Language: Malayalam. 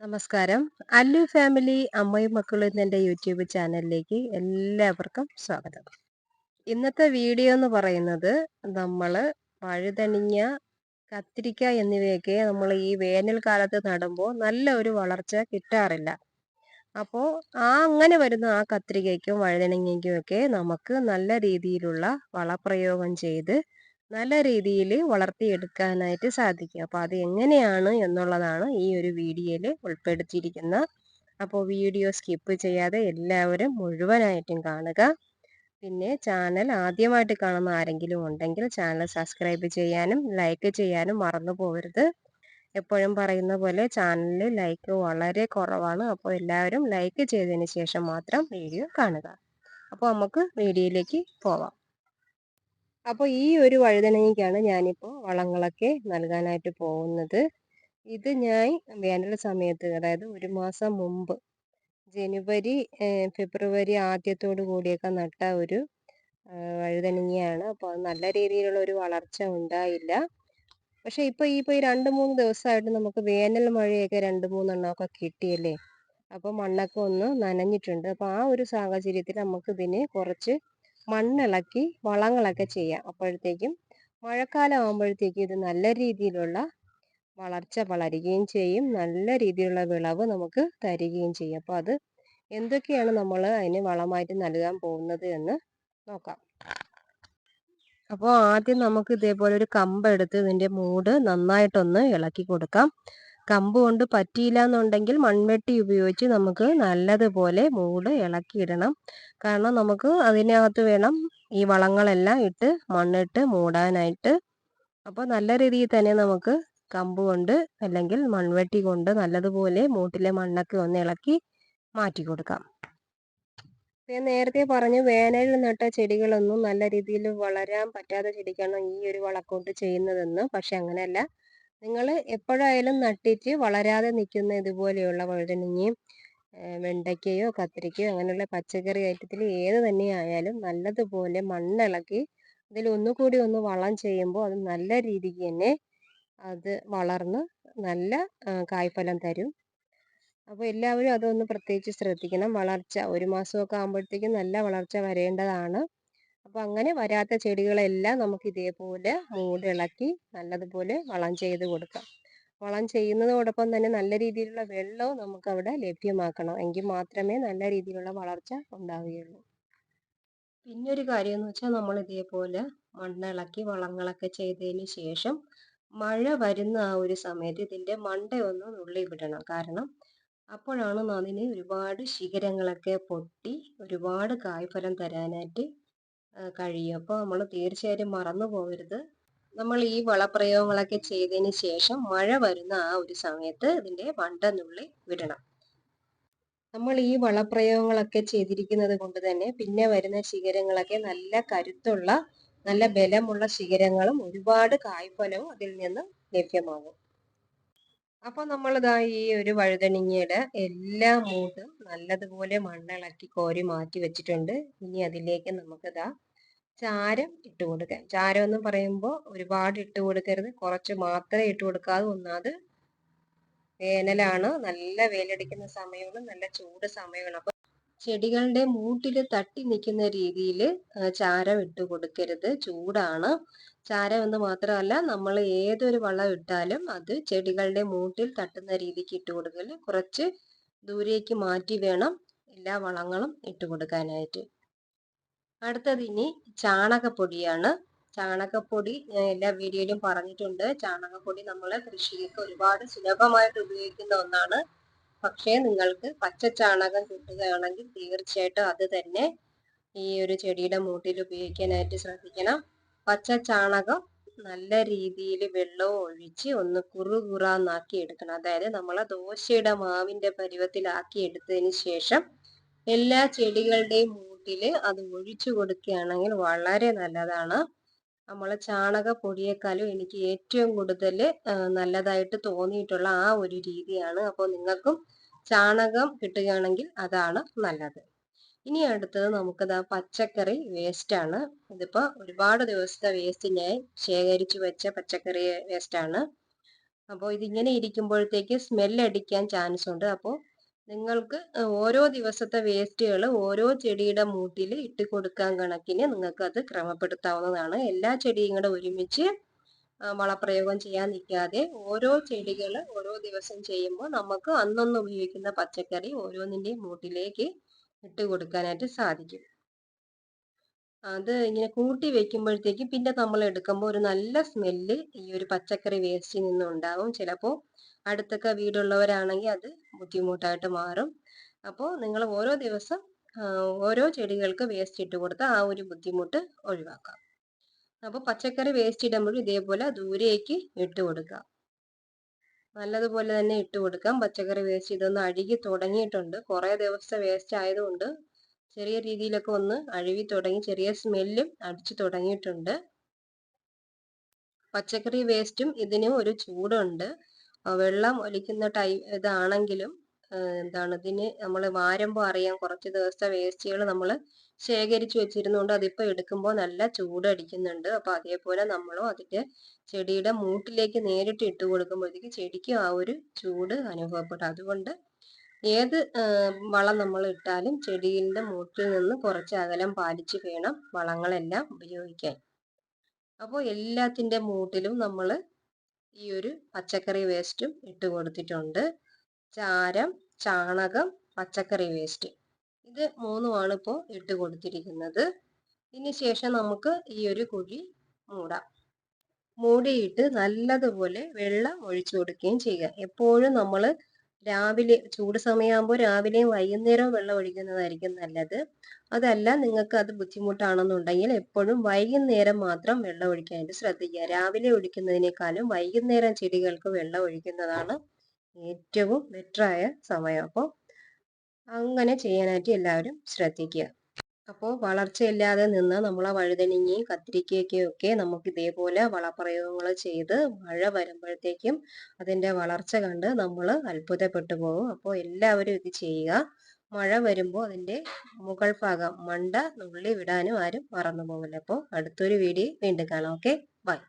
നമസ്കാരം. അല്ലു ഫാമിലി അമ്മയും മക്കളും എന്ന യൂട്യൂബ് ചാനലിലേക്ക് എല്ലാവർക്കും സ്വാഗതം. ഇന്നത്തെ വീഡിയോ എന്ന് പറയുന്നത് നമ്മൾ വഴുതനങ്ങ, കത്തിരിക്ക എന്നിവയൊക്കെ നമ്മൾ ഈ വേനൽക്കാലത്ത് നടുമ്പോൾ നല്ല ഒരു വളർച്ച കിട്ടാറില്ല. അപ്പോൾ അങ്ങനെ വരുന്ന ആ കത്തിരിക്കയ്ക്കും വഴുതനങ്ങയ്ക്കും ഒക്കെ നമുക്ക് നല്ല രീതിയിലുള്ള വളപ്രയോഗം ചെയ്ത് നല്ല രീതിയിൽ വളർത്തിയെടുക്കാനായിട്ട് സാധിക്കും. അപ്പോൾ അത് എങ്ങനെയാണ് എന്നുള്ളതാണ് ഈ ഒരു വീഡിയോയിൽ ഉൾപ്പെടുത്തിയിരിക്കുന്നത്. അപ്പോൾ വീഡിയോ സ്കിപ്പ് ചെയ്യാതെ എല്ലാവരും മുഴുവനായിട്ടും കാണുക. പിന്നെ ചാനൽ ആദ്യമായിട്ട് കാണുന്ന ആരെങ്കിലും ഉണ്ടെങ്കിൽ ചാനൽ സബ്സ്ക്രൈബ് ചെയ്യാനും ലൈക്ക് ചെയ്യാനും മറന്നു പോകരുത്. എപ്പോഴും പറയുന്ന പോലെ ചാനലിൽ ലൈക്ക് വളരെ കുറവാണ്. അപ്പോൾ എല്ലാവരും ലൈക്ക് ചെയ്തതിന് ശേഷം മാത്രം വീഡിയോ കാണുക. അപ്പോൾ നമുക്ക് വീഡിയോയിലേക്ക് പോവാം. അപ്പോൾ ഈ ഒരു വഴുതനങ്ങയ്ക്കാണ് ഞാനിപ്പോൾ വളങ്ങളൊക്കെ നൽകാനായിട്ട് പോകുന്നത്. ഇത് ഞാൻ വേനൽ സമയത്ത്, അതായത് ഒരു മാസം മുമ്പ് ജനുവരി ഫെബ്രുവരി ആദ്യത്തോടു കൂടിയൊക്കെ നട്ട ഒരു വഴുതനങ്ങയാണ്. അപ്പോൾ അത് നല്ല രീതിയിലുള്ള ഒരു വളർച്ച ഉണ്ടായില്ല. പക്ഷെ ഇപ്പോൾ ഈ 2-3 ദിവസമായിട്ട് നമുക്ക് വേനൽ മഴയൊക്കെ 2-3 കിട്ടിയല്ലേ. അപ്പോൾ മണ്ണൊക്കെ ഒന്ന് നനഞ്ഞിട്ടുണ്ട്. അപ്പോൾ ആ ഒരു സാഹചര്യത്തിൽ നമുക്ക് ഇതിനെ കുറച്ച് മണ്ണിളക്കി വളങ്ങളൊക്കെ ചെയ്യാം. അപ്പോഴത്തേക്കും മഴക്കാലം ആകുമ്പോഴത്തേക്കും ഇത് നല്ല രീതിയിലുള്ള വളർച്ച വളരുകയും ചെയ്യും, നല്ല രീതിയിലുള്ള വിളവ് നമുക്ക് തരികയും ചെയ്യും. അപ്പോൾ അത് എന്തൊക്കെയാണ് നമ്മൾ അതിന് വളമായിട്ട് നൽകാൻ പോകുന്നത് എന്ന് നോക്കാം. അപ്പോൾ ആദ്യം നമുക്ക് ഇതേപോലെ ഒരു കമ്പ് എടുത്ത് ഇതിൻ്റെ മൂട് നന്നായിട്ടൊന്ന് ഇളക്കി കൊടുക്കാം. കമ്പ് കൊണ്ട് പറ്റിയില്ല എന്നുണ്ടെങ്കിൽ മൺവെട്ടി ഉപയോഗിച്ച് നമുക്ക് നല്ലതുപോലെ മൂട് ഇളക്കിയിടണം. കാരണം നമുക്ക് അതിനകത്ത് വേണം ഈ വളങ്ങളെല്ലാം ഇട്ട് മണ്ണിട്ട് മൂടാനായിട്ട്. അപ്പോൾ നല്ല രീതിയിൽ തന്നെ നമുക്ക് കമ്പ് കൊണ്ട് അല്ലെങ്കിൽ മൺവെട്ടി കൊണ്ട് നല്ലതുപോലെ മൂട്ടിലെ മണ്ണൊക്കെ ഒന്ന് ഇളക്കി മാറ്റി കൊടുക്കാം. ഞാൻ നേരത്തെ പറഞ്ഞു വേനലിൽ നട്ട ചെടികളൊന്നും നല്ല രീതിയിൽ വളരാൻ പറ്റാത്ത ചെടിക്കാണ് ഈ ഒരു വളക്കൂട്ട് ചെയ്യുന്നതെന്ന്. പക്ഷെ അങ്ങനെയല്ല, നിങ്ങൾ എപ്പോഴായാലും നട്ടിട്ട് വളരാതെ നിൽക്കുന്ന ഇതുപോലെയുള്ള വഴുതനങ്ങയും വെണ്ടയ്ക്കയോ കത്തിരിക്കയോ അങ്ങനെയുള്ള പച്ചക്കറി ഐറ്റത്തിൽ ഏത് തന്നെയായാലും നല്ലതുപോലെ മണ്ണിളക്കി ഇതിൽ ഒന്നുകൂടി ഒന്ന് വളം ചെയ്യുമ്പോൾ അത് നല്ല രീതിക്ക് തന്നെ അത് വളർന്ന് നല്ല കായ്ഫലം തരും. അപ്പോൾ എല്ലാവരും അതൊന്ന് പ്രത്യേകിച്ച് ശ്രദ്ധിക്കണം. വളർച്ച ഒരു മാസമൊക്കെ ആകുമ്പോഴത്തേക്കും നല്ല വളർച്ച വരേണ്ടതാണ്. അപ്പോൾ അങ്ങനെ വരാത്ത ചെടികളെല്ലാം നമുക്ക് ഇതേപോലെ മൂടിളക്കി നല്ലതുപോലെ വളം ചെയ്ത് കൊടുക്കാം. വളം ചെയ്യുന്നതോടൊപ്പം തന്നെ നല്ല രീതിയിലുള്ള വെള്ളവും നമുക്കവിടെ ലഭ്യമാക്കണം. എങ്കിൽ മാത്രമേ നല്ല രീതിയിലുള്ള വളർച്ച ഉണ്ടാവുകയുള്ളൂ. പിന്നെ ഒരു കാര്യം എന്ന് വെച്ചാൽ നമ്മൾ ഇതേപോലെ മണ്ണിളക്കി വളങ്ങളൊക്കെ ചെയ്തതിന് ശേഷം മഴ വരുന്ന ആ ഒരു സമയത്ത് ഇതിൻ്റെ മണ്ടയൊന്ന് നുള്ളി വിടണം. കാരണം അപ്പോഴാണ് അതിന് ഒരുപാട് ശിഖരങ്ങളൊക്കെ പൊട്ടി ഒരുപാട് കായ്ഫലം തരാനായിട്ട് കഴിയും. അപ്പോൾ നമ്മൾ തീർച്ചയായിട്ടും മറന്നു പോകരുത്. നമ്മൾ ഈ വളപ്രയോഗങ്ങളൊക്കെ ചെയ്തതിന് ശേഷം മഴ വരുന്ന ആ ഒരു സമയത്ത് ഇതിൻ്റെ മണ്ട നുള്ളി വിടണം. നമ്മൾ ഈ വളപ്രയോഗങ്ങളൊക്കെ ചെയ്തിരിക്കുന്നത് കൊണ്ട് തന്നെ പിന്നെ വരുന്ന ശിഖരങ്ങളൊക്കെ നല്ല കരുത്തുള്ള നല്ല ബലമുള്ള ശിഖരങ്ങളും ഒരുപാട് കായ്ഫലവും അതിൽ നിന്ന് ലഭ്യമാകും. അപ്പൊ നമ്മളിതാ ഈ ഒരു വഴുതനങ്ങയുടെ എല്ലാ മൂട്ടും നല്ലതുപോലെ മണ്ണിളക്കി കോരി മാറ്റി വെച്ചിട്ടുണ്ട്. ഇനി അതിലേക്ക് നമുക്കിതാ ചാരം ഇട്ട് കൊടുക്കാം. ചാരം എന്ന് പറയുമ്പോൾ ഒരുപാട് ഇട്ട് കൊടുക്കരുത്, കുറച്ച് മാത്രമേ ഇട്ട് കൊടുക്കാവൂ. ഒന്നാമത് വേനലാണ്, നല്ല വെയിലടിക്കുന്ന സമയമാണ്, നല്ല ചൂട് സമയമാണ്. അപ്പൊ ചെടികളുടെ മൂട്ടിൽ തട്ടി നിൽക്കുന്ന രീതിയിൽ ചാരം ഇട്ട് കൊടുക്കരുത്, ചൂടാണ്. ചാരം എന്ന് മാത്രമല്ല, നമ്മൾ ഏതൊരു വളം ഇട്ടാലും അത് ചെടികളുടെ മൂട്ടിൽ തട്ടുന്ന രീതിക്ക് ഇട്ട് കൊടുക്കൽ. കുറച്ച് ദൂരേക്ക് മാറ്റി വേണം എല്ലാ വളങ്ങളും ഇട്ട് കൊടുക്കാനായിട്ട്. അടുത്തത് ഇനി ചാണകപ്പൊടിയാണ്. ചാണകപ്പൊടി ഞാൻ എല്ലാ വീഡിയോയിലും പറഞ്ഞിട്ടുണ്ട്. ചാണകപ്പൊടി നമ്മൾ കൃഷിക്ക് ഒരുപാട് സുലഭമായിട്ട് ഉപയോഗിക്കുന്ന ഒന്നാണ്. പക്ഷേ നിങ്ങൾക്ക് പച്ച ചാണകം കിട്ടുകയാണെങ്കിൽ തീർച്ചയായിട്ടും അത് തന്നെ ഈ ഒരു ചെടിയുടെ മൂട്ടിൽ ഉപയോഗിക്കാനായിട്ട് ശ്രദ്ധിക്കണം. പച്ച ചാണകം നല്ല രീതിയിൽ വെള്ളവും ഒഴിച്ച് ഒന്ന് കുറുകുറാന്നാക്കി എടുക്കണം. അതായത് നമ്മളെ ദോശയുടെ മാവിന്റെ പരുവത്തിലാക്കി എടുത്തതിന് ശേഷം എല്ലാ ചെടികളുടെയും മൂട്ടില് അത് ഒഴിച്ചു കൊടുക്കുകയാണെങ്കിൽ വളരെ നല്ലതാണ്. നമ്മളെ ചാണകപ്പൊടിയേക്കാളും എനിക്ക് ഏറ്റവും കൂടുതൽ നല്ലതായിട്ട് തോന്നിയിട്ടുള്ള ആ ഒരു രീതിയാണ്. അപ്പോൾ നിങ്ങൾക്കും ചാണകം കിട്ടുകയാണെങ്കിൽ അതാണ് നല്ലത്. ഇനി അടുത്തത് നമുക്കിതാ പച്ചക്കറി വേസ്റ്റ് ആണ്. ഇതിപ്പോ ഒരുപാട് ദിവസത്തെ വേസ്റ്റ് ഞാൻ ശേഖരിച്ചു വെച്ച പച്ചക്കറി വേസ്റ്റ് ആണ്. അപ്പോൾ ഇതിങ്ങനെ ഇരിക്കുമ്പോഴത്തേക്ക് സ്മെല്ലടിക്കാൻ ചാൻസ് ഉണ്ട്. അപ്പോൾ നിങ്ങൾക്ക് ഓരോ ദിവസത്തെ വേസ്റ്റുകൾ ഓരോ ചെടിയുടെ മൂട്ടിൽ ഇട്ട് കൊടുക്കാൻ കണക്കിന് നിങ്ങൾക്ക് അത് ക്രമപ്പെടുത്താവുന്നതാണ്. എല്ലാ ചെടിയും കൂടെ ഒരുമിച്ച് വളപ്രയോഗം ചെയ്യാൻ നിൽക്കാതെ ഓരോ ചെടികൾ ഓരോ ദിവസം ചെയ്യുമ്പോൾ നമുക്ക് അന്നൊന്ന് ഉപയോഗിക്കുന്ന പച്ചക്കറി ഓരോന്നിൻ്റെയും മൂട്ടിലേക്ക് ഇട്ട് കൊടുക്കാനായിട്ട് സാധിക്കും. അത് ഇങ്ങനെ കൂട്ടി വെക്കുമ്പോഴത്തേക്ക് പിന്നെ നമ്മൾ എടുക്കുമ്പോൾ ഒരു നല്ല സ്മെല്ല് ഈ ഒരു പച്ചക്കറി വേസ്റ്റിൽ നിന്നും ഉണ്ടാവും. ചിലപ്പോൾ അടുത്തൊക്കെ വീടുള്ളവരാണെങ്കിൽ അത് ബുദ്ധിമുട്ടായിട്ട് മാറും. അപ്പോൾ നിങ്ങൾ ഓരോ ദിവസം ഓരോ ചെടികൾക്ക് വേസ്റ്റ് ഇട്ട് കൊടുത്താൽ ആ ഒരു ബുദ്ധിമുട്ട് ഒഴിവാക്കാം. അപ്പോൾ പച്ചക്കറി വേസ്റ്റ് ഇടുമ്പോഴും ഇതേപോലെ ദൂരേക്ക് ഇട്ട് കൊടുക്കാം. നല്ലതുപോലെ തന്നെ ഇട്ട് കൊടുക്കാം. പച്ചക്കറി വേസ്റ്റ് ഇതൊന്ന് അഴുകി തുടങ്ങിയിട്ടുണ്ട്. കുറേ ദിവസത്തെ വേസ്റ്റ് ആയതുകൊണ്ട് ചെറിയ രീതിയിലൊക്കെ ഒന്ന് അഴുകി തുടങ്ങി, ചെറിയ സ്മെല്ലും അടിച്ചു തുടങ്ങിയിട്ടുണ്ട്. പച്ചക്കറി വേസ്റ്റും ഇതിന് ഒരു ചൂടുണ്ട്. വെള്ളം ഒലിക്കുന്ന ഇതാണെങ്കിലും ഇതിന് നമ്മൾ വാരുമ്പോൾ അറിയാം കുറച്ച് ദിവസത്തെ വേസ്റ്റുകൾ നമ്മൾ ശേഖരിച്ചു വെച്ചിരുന്നുകൊണ്ട് അതിപ്പോൾ എടുക്കുമ്പോൾ നല്ല ചൂടടിക്കുന്നുണ്ട്. അപ്പോൾ അതേപോലെ നമ്മളും അതിൻ്റെ ചെടിയുടെ മൂട്ടിലേക്ക് നേരിട്ട് ഇട്ട് കൊടുക്കുമ്പോഴത്തേക്ക് ചെടിക്കും ആ ഒരു ചൂട് അനുഭവപ്പെടും. അതുകൊണ്ട് ഏത് വളം നമ്മൾ ഇട്ടാലും ചെടിയുടെ മൂട്ടിൽ നിന്ന് കുറച്ച് അകലം പാലിച്ച് വേണം വളങ്ങളെല്ലാം ഉപയോഗിക്കാൻ. അപ്പോൾ എല്ലാത്തിൻ്റെ മൂട്ടിലും നമ്മൾ ഈ ഒരു പച്ചക്കറി വേസ്റ്റും ഇട്ട് കൊടുത്തിട്ടുണ്ട്. ചാരം, ചാണകം, പച്ചക്കറി വേസ്റ്റ്, ഇത് മൂന്നുമാണ് ഇപ്പോൾ ഇട്ട് കൊടുത്തിരിക്കുന്നത്. ഇതിന് ശേഷം നമുക്ക് ഈ ഒരു കുഴി മൂടാം. മൂടിയിട്ട് നല്ലതുപോലെ വെള്ളം ഒഴിച്ചു കൊടുക്കുകയും ചെയ്യുക. എപ്പോഴും നമ്മൾ രാവിലെ ചൂട് സമയമാകുമ്പോൾ രാവിലെയും വൈകുന്നേരവും വെള്ളം ഒഴിക്കുന്നതായിരിക്കും നല്ലത്. അതല്ല നിങ്ങൾക്ക് അത് ബുദ്ധിമുട്ടാണെന്നുണ്ടെങ്കിൽ എപ്പോഴും വൈകുന്നേരം മാത്രം വെള്ളം ഒഴിക്കാനായിട്ട് ശ്രദ്ധിക്കുക. രാവിലെ ഒഴിക്കുന്നതിനേക്കാളും വൈകുന്നേരം ചെടികൾക്ക് വെള്ളം ഒഴിക്കുന്നതാണ് ഏറ്റവും ബെറ്ററായ സമയം. അപ്പോൾ അങ്ങനെ ചെയ്യാനായിട്ട് എല്ലാവരും ശ്രദ്ധിക്കുക. അപ്പോൾ വളർച്ചയില്ലാതെ നിന്ന് നമ്മളെ വഴുതനങ്ങയും കത്തിരിക്കയൊക്കെ നമുക്ക് ഇതേപോലെ വളപ്രയോഗങ്ങൾ ചെയ്ത് മഴ വരുമ്പോഴത്തേക്കും അതിൻ്റെ വളർച്ച കണ്ട് നമ്മൾ അത്ഭുതപ്പെട്ടു പോകും. അപ്പോൾ എല്ലാവരും ഇത് ചെയ്യുക. മഴ വരുമ്പോൾ അതിൻ്റെ മുകൾ ഭാഗം മണ്ട നുള്ളി വിടാനും ആരും മറന്നു പോകില്ല. അപ്പോൾ അടുത്തൊരു വീഡിയോ വീണ്ടും കാണാം. Okay, by.